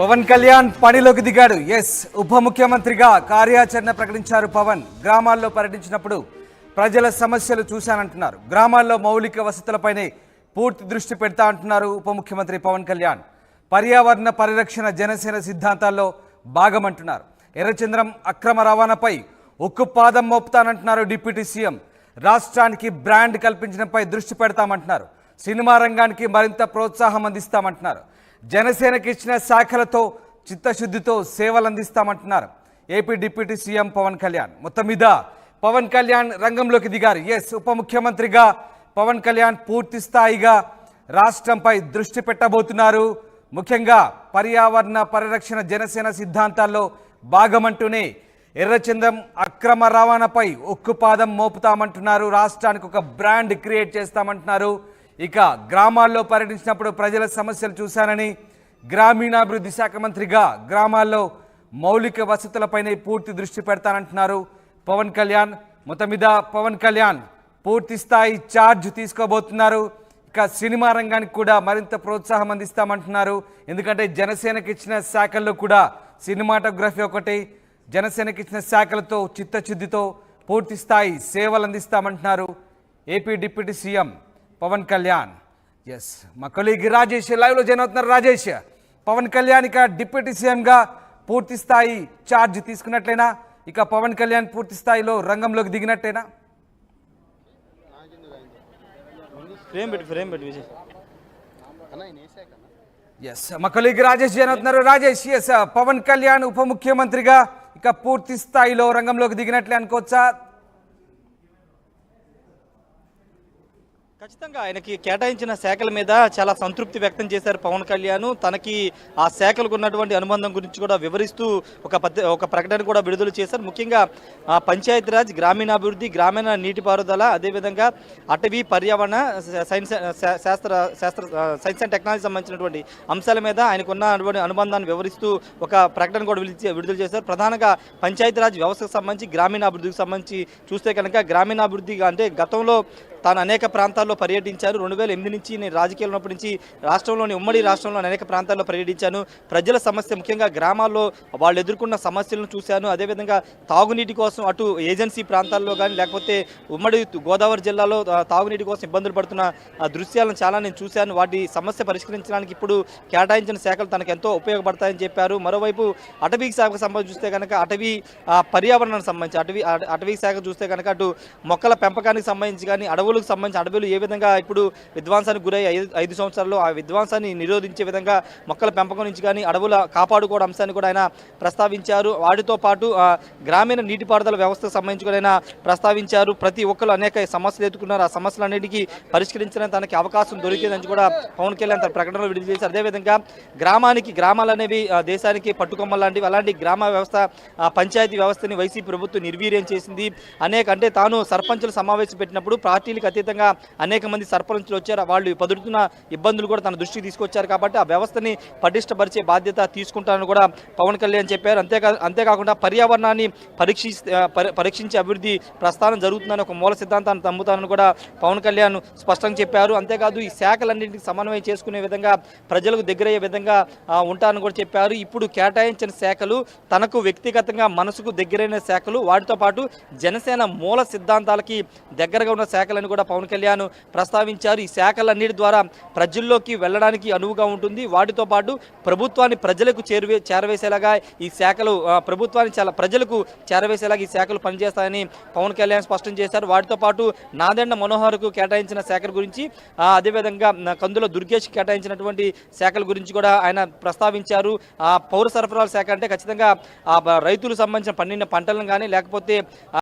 పవన్ కళ్యాణ్ పనిలోకి దిగాడు. ఉప ముఖ్యమంత్రిగా కార్యాచరణ ప్రకటించారు. పవన్ గ్రామాల్లో పర్యటించినప్పుడు ప్రజల సమస్యలు చూశానంటున్నారు. గ్రామాల్లో మౌలిక వసతులపైనే పూర్తి దృష్టి పెడతా అంటున్నారు ఉప ముఖ్యమంత్రి పవన్ కళ్యాణ్. పర్యావరణ పరిరక్షణ జనసేన సిద్ధాంతాల్లో భాగమంటున్నారు. ఎర్రచంద్రం అక్రమ రవాణాపై ఉక్కుపాదం మోపుతానంటున్నారు డిప్యూటీ సీఎం. రాష్ట్రానికి బ్రాండ్ కల్పించడంపై దృష్టి పెడతామంటున్నారు. సినిమా రంగానికి మరింత ప్రోత్సాహం అందిస్తామంటున్నారు. జనసేనకి ఇచ్చిన శాఖలతో చిత్తశుద్ధితో సేవలు అందిస్తామంటున్నారు AP deputy CM Pawan Kalyan. మొత్తం మీద పవన్ కళ్యాణ్ రంగంలోకి దిగారు. ఉప ముఖ్యమంత్రిగా పవన్ కళ్యాణ్ పూర్తి స్థాయిగా రాష్ట్రంపై దృష్టి పెట్టబోతున్నారు. ముఖ్యంగా పర్యావరణ పరిరక్షణ జనసేన సిద్ధాంతాల్లో భాగమంటూనే ఎర్రచందం అక్రమ రవాణాపై ఉక్కుపాదం మోపుతామంటున్నారు. రాష్ట్రానికి ఒక బ్రాండ్ క్రియేట్ చేస్తామంటున్నారు. ఇక గ్రామాల్లో పర్యటించినప్పుడు ప్రజల సమస్యలు చూశానని, గ్రామీణాభివృద్ధి శాఖ మంత్రిగా గ్రామాల్లో మౌలిక వసతులపైనే పూర్తి దృష్టి పెడతానంటున్నారు పవన్ కళ్యాణ్. మొత్తం మీద పవన్ కళ్యాణ్ పూర్తి స్థాయి ఛార్జ్ తీసుకోబోతున్నారు. ఇక సినిమా రంగానికి కూడా మరింత ప్రోత్సాహం అందిస్తామంటున్నారు. ఎందుకంటే జనసేనకి ఇచ్చిన శాఖల్లో కూడా సినిమాటోగ్రఫీ ఒకటి. జనసేనకి ఇచ్చిన శాఖలతో చిత్తశుద్ధితో పూర్తి స్థాయి సేవలు అందిస్తామంటున్నారు AP deputy CM Pawan Kalyan. మా కొలీగ్ రాజేష్ లైవ్లో జాయిన్ అవుతున్నారు. రాజేష్, పవన్ కళ్యాణ్ ఇక డిప్యూటీ సీఎంగా పూర్తి స్థాయి ఛార్జ్ తీసుకున్నట్లేనా? ఇక పవన్ కళ్యాణ్ పూర్తి స్థాయిలో రంగంలోకి దిగినట్టేనా? మా కొలీగ్ రాజేష్ జాయిన్ అవుతున్నారు. రాజేష్, పవన్ కళ్యాణ్ ఉప ముఖ్యమంత్రిగా ఇక పూర్తి స్థాయిలో రంగంలోకి దిగినట్లే అనుకోవచ్చా? ఖచ్చితంగా ఆయనకి కేటాయించిన శాఖల మీద చాలా సంతృప్తి వ్యక్తం చేశారు పవన్ కళ్యాణ్. తనకి ఆ శాఖలకు ఉన్నటువంటి అనుబంధం గురించి కూడా వివరిస్తూ ఒక ప్రకటన కూడా విడుదల చేశారు. ముఖ్యంగా పంచాయతీరాజ్, గ్రామీణాభివృద్ధి, గ్రామీణ నీటిపారుదల, అదేవిధంగా అటవీ, పర్యావరణ, సైన్స్ అండ్ టెక్నాలజీ సంబంధించినటువంటి అంశాల మీద ఆయనకున్నటువంటి అనుబంధాన్ని వివరిస్తూ ఒక ప్రకటన కూడా విడుదల చేశారు. ప్రధానంగా పంచాయతీరాజ్ వ్యవస్థకు సంబంధించి, గ్రామీణాభివృద్ధికి సంబంధించి చూస్తే కనుక గ్రామీణాభివృద్ధి అంటే గతంలో తాను అనేక ప్రాంతాల్లో పర్యటించారు. 2008 నుంచి నేను రాజకీయాలు ఉన్నప్పటి నుంచి ఉమ్మడి రాష్ట్రంలో అనేక ప్రాంతాల్లో పర్యటించాను. ప్రజల సమస్య, ముఖ్యంగా గ్రామాల్లో వాళ్ళు ఎదుర్కొన్న సమస్యలను చూశాను. అదేవిధంగా తాగునీటి కోసం అటు ఏజెన్సీ ప్రాంతాల్లో కానీ, లేకపోతే ఉమ్మడి గోదావరి జిల్లాలో తాగునీటి కోసం ఇబ్బందులు పడుతున్న దృశ్యాలను చాలా నేను చూశాను. వాటి సమస్య పరిష్కరించడానికి ఇప్పుడు కేటాయించిన శాఖలు తనకు ఎంతో ఉపయోగపడతాయని చెప్పారు. మరోవైపు అటవీకి శాఖకు సంబంధించి చూస్తే కనుక అటవీ పర్యావరణానికి సంబంధించి అటవీ శాఖ చూస్తే కనుక అటు మొక్కల పెంపకానికి సంబంధించి కానీ, అడవులు ఏ విధంగా ఇప్పుడు విధ్వంసానికి గురై 5 సంవత్సరాల్లో ఆ విధ్వంసాన్ని నిరోధించే విధంగా మొక్కల పెంపకం నుంచి కానీ అడవుల కాపాడుకోవడం అంశాన్ని కూడా ఆయన ప్రస్తావించారు. వాటితో పాటు గ్రామీణ నీటిపారుదల వ్యవస్థకు సంబంధించి కూడా ఆయన ప్రస్తావించారు. ప్రతి ఒక్కరు అనేక సమస్యలు ఎదుర్కొన్నారు. ఆ సమస్యలన్నిటికీ పరిష్కరించడానికి తనకి అవకాశం దొరికేదని కూడా పవన్ కళ్యాణ్ తన ప్రకటనలో విడుదల చేశారు. అదేవిధంగా గ్రామాలు అనేవి దేశానికి పట్టుకొమ్మ లాంటివి. అలాంటి గ్రామ వ్యవస్థ, పంచాయతీ వ్యవస్థని వైసీపీ ప్రభుత్వం నిర్వీర్యం చేసింది. తాను సర్పంచుల సమావేశం పెట్టినప్పుడు పార్టీలకు అతీతంగా అనేక మంది సర్పంచులు వచ్చారు. వాళ్ళు పదురుతున్న ఇబ్బందులు కూడా తన దృష్టికి తీసుకొచ్చారు. కాబట్టి ఆ వ్యవస్థని పటిష్టపరిచే బాధ్యత తీసుకుంటానని కూడా పవన్ కళ్యాణ్ చెప్పారు. అంతేకాకుండా పర్యావరణాన్ని పరీక్షించే అభివృద్ధి ప్రస్థానం జరుగుతుందని ఒక మూల సిద్ధాంతాన్ని నమ్ముతానని కూడా పవన్ కళ్యాణ్ స్పష్టంగా చెప్పారు. అంతేకాదు ఈ శాఖలన్నింటికి సమన్వయం చేసుకునే విధంగా, ప్రజలకు దగ్గరయ్యే విధంగా ఉంటానని కూడా చెప్పారు. ఇప్పుడు కేటాయించిన శాఖలు తనకు వ్యక్తిగతంగా మనసుకు దగ్గరైన శాఖలు, వాటితో పాటు జనసేన మూల సిద్ధాంతాలకి దగ్గరగా ఉన్న శాఖలను కూడా పవన్ కళ్యాణ్ ప్రస్తావించారు. ఈ శాఖలన్నిటి ద్వారా ప్రజల్లోకి వెళ్ళడానికి అనువుగా ఉంటుంది. వాటితో పాటు ప్రభుత్వాన్ని ప్రజలకు చేరవేసేలాగా ఈ శాఖలు ప్రజలకు చేరవేసేలాగా ఈ శాఖలు పనిచేస్తాయని పవన్ కళ్యాణ్ స్పష్టం చేశారు. వాటితో పాటు నాదెండ్ల మనోహర్కు కేటాయించిన శాఖల గురించి, అదేవిధంగా కందుల దుర్గేష్ కేటాయించినటువంటి శాఖల గురించి కూడా ఆయన ప్రస్తావించారు. పౌర సరఫరాల శాఖ అంటే ఖచ్చితంగా రైతులకు సంబంధించిన పండిన పంటలను కానీ, లేకపోతే